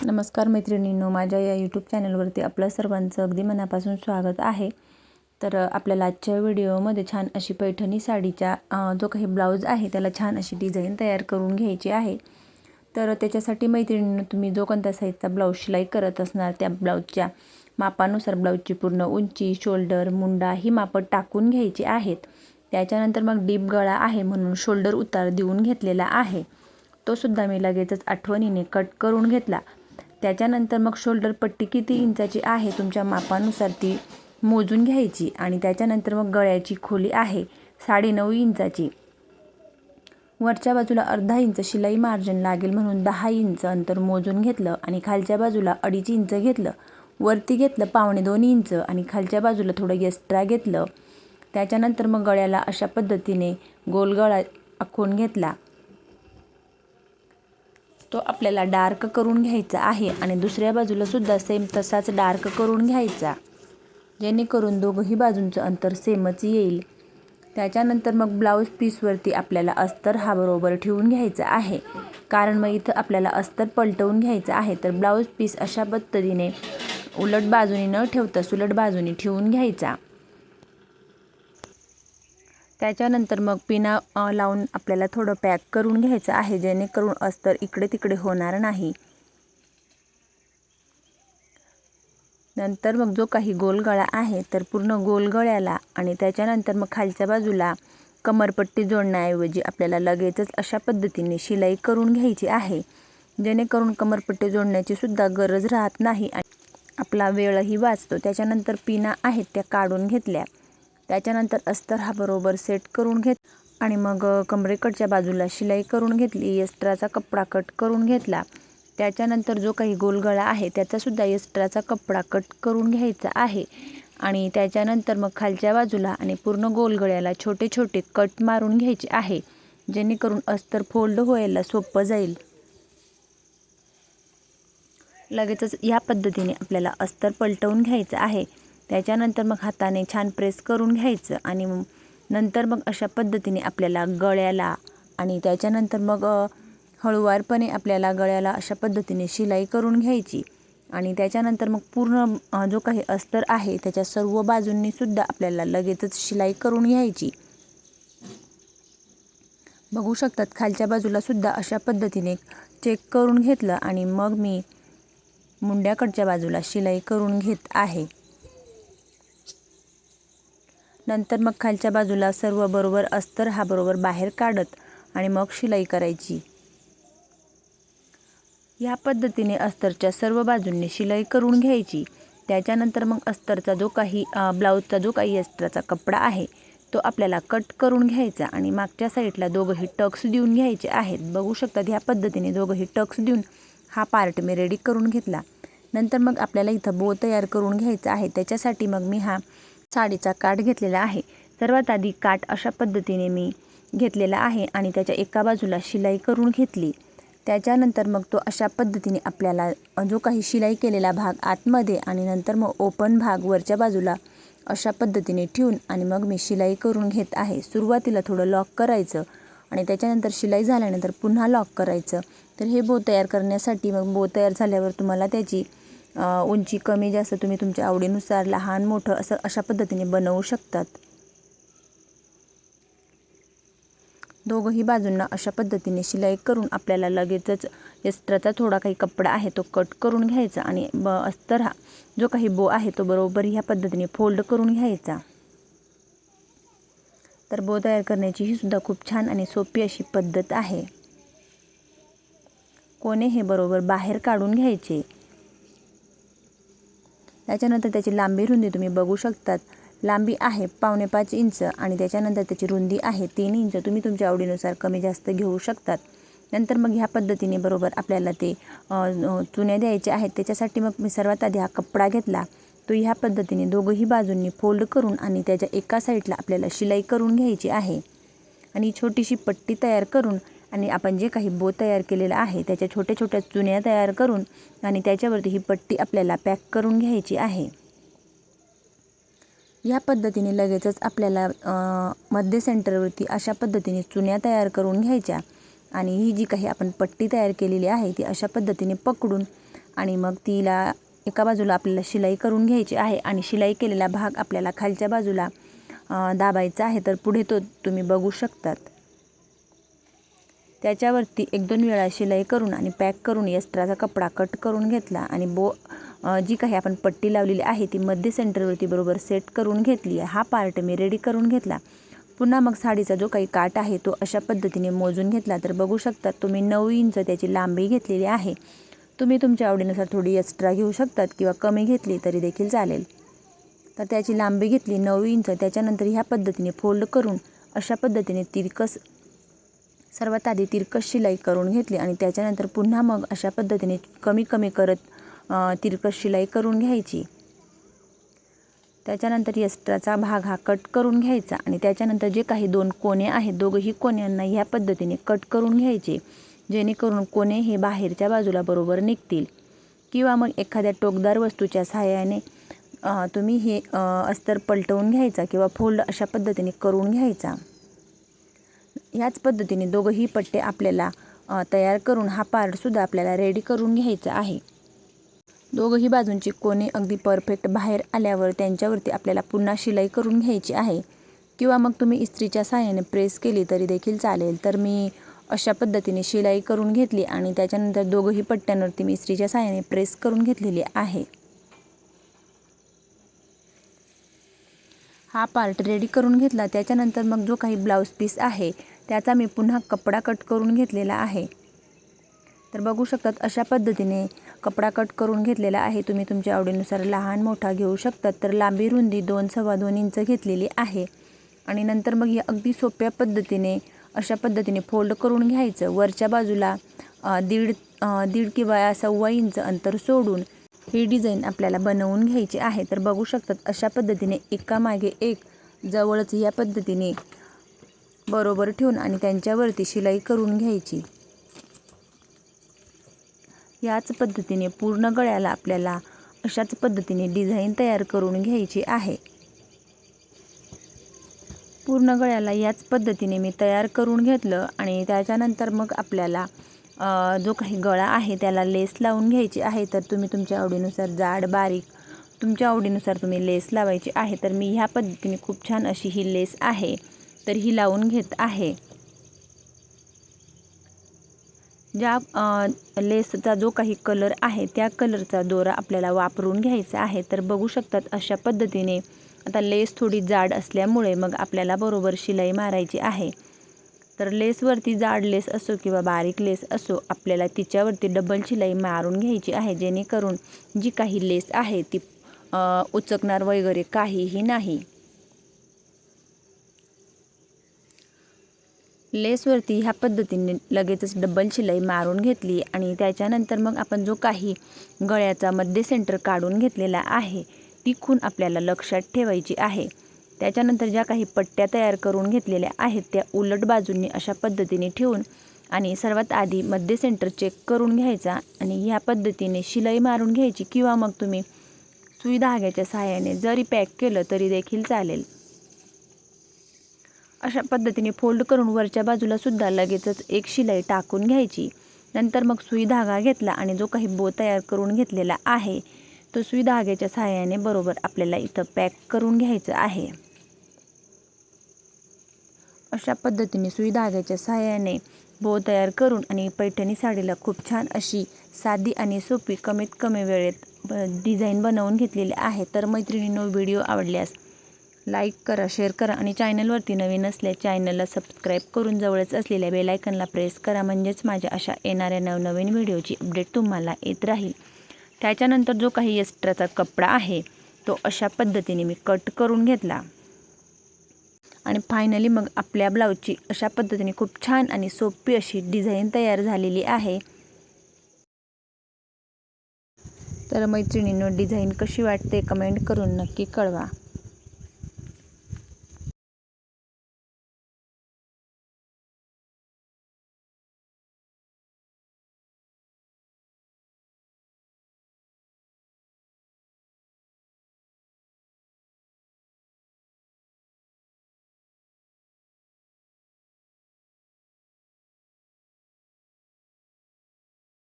नमस्कार मैत्रिणींनो, माझ्या या यूट्यूब चॅनलवरती आपल्या सर्वांचं अगदी मनापासून स्वागत आहे। तर आपल्याला आजच्या व्हिडिओमध्ये छान अशी पैठणी साडीचा जो काही ब्लाऊज आहे त्याला छान अशी डिझाईन तयार करून घ्यायची आहे। तर त्याच्यासाठी मैत्रिणींनो, तुम्ही जो कोणत्या साईजचा ब्लाऊज शिलाई करत असणार त्या ब्लाऊजच्या मापानुसार ब्लाऊजची पूर्ण उंची, शोल्डर, मुंडा ही माप टाकून घ्यायची आहेत। त्याच्यानंतर मग डीप गळा आहे म्हणून शोल्डर उतार देऊन घेतलेला आहे, तो सुद्धा मी लगेचच आठवणीने कट करून घेतला। त्याच्यानंतर मग शोल्डर पट्टी किती इंचाची आहे तुमच्या मापानुसार ती मोजून घ्यायची आणि त्याच्यानंतर मग गळ्याची खोली आहे 9.5 इंचाची। वरच्या बाजूला अर्धा इंच शिलाई मार्जिन लागेल म्हणून 10 इंच अंतर मोजून घेतलं आणि खालच्या बाजूला 2.5 इंच घेतलं। वरती घेतलं 2.25 इंच आणि खालच्या बाजूला थोडं एक्स्ट्रा घेतलं। त्याच्यानंतर मग गळ्याला अशा पद्धतीने गोल गळा आखून घेतला। तो आपल्याला डार्क करून घ्यायचा आहे आणि दुसऱ्या बाजूला सुद्धा सेम तसाच डार्क करून घ्यायचा, जेणेकरून दोघंही बाजूंचं अंतर सेमच येईल। त्याच्यानंतर मग ब्लाऊज पीसवरती आपल्याला अस्तर हा बरोबर ठेवून घ्यायचा आहे, कारण मग इथं आपल्याला अस्तर पलटवून घ्यायचं आहे। तर ब्लाऊज पीस अशा पद्धतीने उलट बाजूने न ठेवता सुलट बाजूने ठेवून घ्यायचा। त्याच्यानंतर मग पिना लावून आपल्याला थोडं पॅक करून घ्यायचं आहे, जेणेकरून अस्तर इकडे तिकडे होणार नाही। नंतर मग जो काही गोल गळा आहे तर पूर्ण गोल गळ्याला आणि त्याच्यानंतर मग खालच्या बाजूला कमरपट्टी जोडण्याऐवजी आपल्याला लगेचच अशा पद्धतीने शिलाई करून घ्यायची आहे, जेणेकरून कमरपट्टी जोडण्याची सुद्धा गरज राहत नाही आणि आपला वेळही वाचतो। त्याच्यानंतर पिना आहेत त्या काढून घेतल्या। त्याच्यानंतर अस्तर हा बरोबर सेट करून घेत आणि मग कमरेकडच्या बाजूला शिलाई करून घेतली। एक्स्ट्राचा कपडा कट करून घेतला। त्याच्यानंतर जो काही गोल गळा आहे त्याचा सुद्धा एक्स्ट्राचा कपडा कट करून घ्यायचा आहे आणि त्याच्यानंतर मग खालच्या बाजूला आणि पूर्ण गोल गळ्याला छोटे छोटे कट मारून घ्यायचे आहे, जेणेकरून अस्तर फोल्ड व्हायला सोपं जाईल। लगेचच या पद्धतीने आपल्याला अस्तर पलटवून घ्यायचं आहे। त्याच्यानंतर मग हाताने छान प्रेस करून घ्यायचं आणि नंतर मग अशा पद्धतीने आपल्याला गळ्याला आणि त्याच्यानंतर मग हळूवारपणे आपल्याला गळ्याला अशा पद्धतीने शिलाई करून घ्यायची आणि त्याच्यानंतर मग पूर्ण जो काही अस्तर आहे त्याच्या सर्व बाजूंनी सुद्धा आपल्याला लगेचच शिलाई करून घ्यायची। बघू शकतात खालच्या बाजूला सुद्धा अशा पद्धतीने चेक करून घेतलं आणि मग मी मुंड्याकडच्या बाजूला शिलाई करून घेत आहे। नंतर मग खालच्या बाजूला सर्व बरोबर अस्तर हा बरोबर बाहेर काढत आणि मग शिलाई करायची। या पद्धतीने अस्तरच्या सर्व बाजूंनी शिलाई करून घ्यायची। त्याच्यानंतर मग अस्तरचा जो काही ब्लाऊजचा जो काही एक्स्ट्राचा कपडा आहे तो आपल्याला कट करून घ्यायचा आणि मागच्या साईडला दोघंही टक्स देऊन घ्यायचे आहेत। बघू शकतात ह्या पद्धतीने दोघंही टक्स देऊन हा पार्ट मी रेडी करून घेतला। नंतर मग आपल्याला इथं बो तयार करून घ्यायचा आहे। त्याच्यासाठी मग मी हा साडीचा काठ घेतलेला आहे। सर्वात आधी काठ अशा पद्धतीने मी घेतलेला आहे आणि त्याच्या एका बाजूला शिलाई करून घेतली। त्याच्यानंतर मग तो अशा पद्धतीने आपल्याला जो काही शिलाई केलेला भाग आतमध्ये आणि नंतर मग ओपन भाग वरच्या बाजूला अशा पद्धतीने ठेवून आणि मग मी शिलाई करून घेत आहे। सुरुवातीला थोडं लॉक करायचं आणि त्याच्यानंतर शिलाई झाल्यानंतर पुन्हा लॉक करायचं। तर हे बो तयार करण्यासाठी मग बो तयार झाल्यावर तुम्हाला त्याची उंची कमी जास्त तुम्ही तुमच्या आवडीनुसार लहान मोठं असं अशा पद्धतीने बनवू शकतात। दोघंही बाजूंना अशा पद्धतीने शिलाई करून आपल्याला लगेचच एक्स्ट्राचा थोडा काही कपडा आहे तो कट करून घ्यायचा आणि अस्तर हा जो काही बो आहे तो बरोबर ह्या पद्धतीने फोल्ड करून घ्यायचा। तर बो तयार करण्याची ही सुद्धा खूप छान आणि सोपी अशी पद्धत आहे। कोणे हे बरोबर बाहेर काढून घ्यायचे। त्याच्यानंतर त्याची लांबी रुंदी तुम्ही बघू शकतात। लांबी आहे 5.25 इंच आणि त्याच्यानंतर त्याची रुंदी आहे 3 इंच। तुम्ही तुमच्या आवडीनुसार कमी जास्त घेऊ शकतात। नंतर मग ह्या पद्धतीने बरोबर आपल्याला ते चुन्या द्यायचे आहेत। त्याच्यासाठी मग मी सर्वात आधी हा कपडा घेतला, तो ह्या पद्धतीने दोघंही बाजूंनी फोल्ड करून आणि त्याच्या एका साईडला आपल्याला शिलाई करून घ्यायची आहे आणि छोटीशी पट्टी तयार करून आणि आपण जे काही बो तयार केलेला आहे त्याच्या छोट्या छोट्या चुन्या तयार करून आणि त्याच्यावरती ही पट्टी आपल्याला पॅक करून घ्यायची आहे। या पद्धतीने लगेचच आपल्याला मध्य सेंटरवरती अशा पद्धतीने चुन्या तयार करून घ्यायच्या आणि ही जी काही आपण पट्टी तयार केलेली आहे ती अशा पद्धतीने पकडून आणि मग तिला एका बाजूला आपल्याला शिलाई करून घ्यायची आहे आणि शिलाई केलेला भाग आपल्याला खालच्या बाजूला दाबायचा आहे। तर पुढे तो तुम्ही बघू शकतात। त्याच्यावरती 1-2 वेळा शिलाई करून आणि पॅक करून एक्स्ट्राचा कपडा कट करून घेतला आणि जी काही आपण पट्टी लावलेली आहे ती मध्य सेंटरवरती बरोबर सेट करून घेतली। हा पार्ट मी रेडी करून घेतला। पुन्हा मग साडीचा जो काही काठ आहे तो अशा पद्धतीने मोजून घेतला। तर बघू शकतात तुम्ही 9 इंच त्याची लांबी घेतलेली आहे। तुम्ही तुमच्या आवडीनुसार थोडी एक्स्ट्रा घेऊ शकतात किंवा कमी घेतली तरी देखील चालेल। तर त्याची लांबी घेतली 9 इंच। त्याच्यानंतर ह्या पद्धतीने फोल्ड करून अशा पद्धतीने सर्वात आधी तिरकस शिलाई करून घेतली आणि त्याच्यानंतर पुन्हा मग अशा पद्धतीने कमी करत तिरकस शिलाई करून घ्यायची। त्याच्यानंतर एक्स्ट्राचा भाग हा कट करून घ्यायचा आणि त्याच्यानंतर जे काही 2 कोने आहेत दोघंही कोण्यांना ह्या पद्धतीने कट करून घ्यायचे, जेणेकरून कोने हे बाहेरच्या बाजूला बरोबर निघतील। किंवा मग एखाद्या टोकदार वस्तूच्या सहाय्याने तुम्ही हे अस्तर पलटवून घ्यायचा किंवा फोल्ड अशा पद्धतीने करून घ्यायचा। ह्याच पद्धतीने दोघंही पट्टे आपल्याला तयार करून हा पार्टसुद्धा आपल्याला रेडी करून घ्यायचा आहे। दोघंही बाजूंची कोने अगदी परफेक्ट बाहेर आल्यावर त्यांच्यावरती आपल्याला पुन्हा शिलाई करून घ्यायची आहे किंवा मग तुम्ही इस्त्रीच्या सहाय्याने प्रेस केली तरी देखील चालेल। तर मी अशा पद्धतीने शिलाई करून घेतली आणि त्याच्यानंतर दोघंही पट्ट्यांवरती मी इस्त्रीच्या सहाय्याने प्रेस करून घेतलेली आहे। हा पार्ट रेडी करून घेतला। त्याच्यानंतर मग जो काही ब्लाऊज पीस आहे त्याचा मी पुन्हा कपडा कट करून घेतलेला आहे। तर बघू शकतात अशा पद्धतीने कपडा कट करून घेतलेला आहे। तुम्ही तुमच्या आवडीनुसार लहान मोठा घेऊ शकतात। तर लांबी रुंदी 2-2.25 इंच घेतलेली आहे आणि नंतर मग अगदी सोप्या पद्धतीने अशा पद्धतीने फोल्ड करून घ्यायचं। वरच्या बाजूला दीड किंवा 1.25 इंच अंतर सोडून ही डिझाईन आपल्याला बनवून घ्यायची आहे। तर बघू शकतात अशा पद्धतीने एकामागे एक जवळच या पद्धतीने बरोबर ठेवून आणि त्यांच्यावरती शिलाई करून घ्यायची। याच पद्धतीने पूर्ण गळ्याला आपल्याला अशाच पद्धतीने डिझाईन तयार करून घ्यायची आहे। पूर्ण गळ्याला याच पद्धतीने मी तयार करून घेतलं आणि त्याच्यानंतर मग आपल्याला जो काही गळा आहे त्याला लेस लावून घ्यायची आहे। तर तुम्ही तुमच्या आवडीनुसार जाड बारीक तुमच्या आवडीनुसार तुम्ही लेस लावायची आहे। तर मी ह्या पद्धतीने खूप छान अशी ही लेस आहे तर ही लावून घेत आहे। ज्या लेसचा जो काही कलर आहे त्या कलरचा दोरा आपल्याला वापरून घ्यायचा आहे। तर बघू शकतात अशा पद्धतीने आता लेस थोडी जाड असल्यामुळे मग आपल्याला बरोबर शिलाई मारायची आहे। तर लेसवरती जाड लेस असो किंवा बारीक लेस असो आपल्याला तिच्यावरती डबल शिलाई मारून घ्यायची आहे, जेणेकरून जी काही लेस आहे ती उचकणार वगैरे काहीही नाही। लेसवरती ह्या पद्धतीने लगेचच डबल शिलाई मारून घेतली आणि त्याच्यानंतर मग आपण जो काही गळ्याचा मध्य सेंटर काढून घेतलेला आहे ती खूण आपल्याला लक्षात ठेवायची आहे। त्याच्यानंतर ज्या काही पट्ट्या तयार करून घेतलेल्या आहेत त्या उलट बाजूंनी अशा पद्धतीने ठेवून आणि सर्वात आधी मध्य सेंटर चेक करून घ्यायचा आणि ह्या पद्धतीने शिलाई मारून घ्यायची किंवा मग तुम्ही सुई धाग्याच्या सहाय्याने जरी पॅक केलं तरी देखील चालेल। अशा पद्धतीने फोल्ड करून वरच्या बाजूला सुद्धा लगेचच एक शिलाई टाकून घ्यायची। नंतर मग सुई धागा घेतला आणि जो काही बो तयार करून घेतलेला आहे तो सुई धाग्याच्या सहाय्याने बरोबर आपल्याला इथं पॅक करून घ्यायचं आहे। अशा पद्धतीने सुई धाग्याच्या सहाय्याने बो तयार करून आणि पैठणी साडीला खूप छान अशी साधी आणि सोपी कमीत कमी वेळेत डिझाईन बनवून घेतलेली आहे। तर मैत्रिणींनो, व्हिडिओ आवडल्यास लाईक करा, शेअर करा आणि चॅनलवरती नवीन असल्यास चॅनलला सबस्क्राईब करून जवळच असलेल्या बेल आयकॉनला प्रेस करा, म्हणजेच माझ्या अशा येणाऱ्या नवनवीन व्हिडिओची अपडेट तुम्हाला येत राहील। त्याच्यानंतर जो काही एक्स्ट्राचा कपडा आहे तो अशा पद्धतीने मी कट करून घेतला आणि फायनली मग आपल्या ब्लाऊजची अशा पद्धतीने खूप छान आणि सोपी अशी डिझाईन तयार झालेली आहे। तर मैत्रिणींनो, डिझाईन कशी वाटते कमेंट करून नक्की कळवा।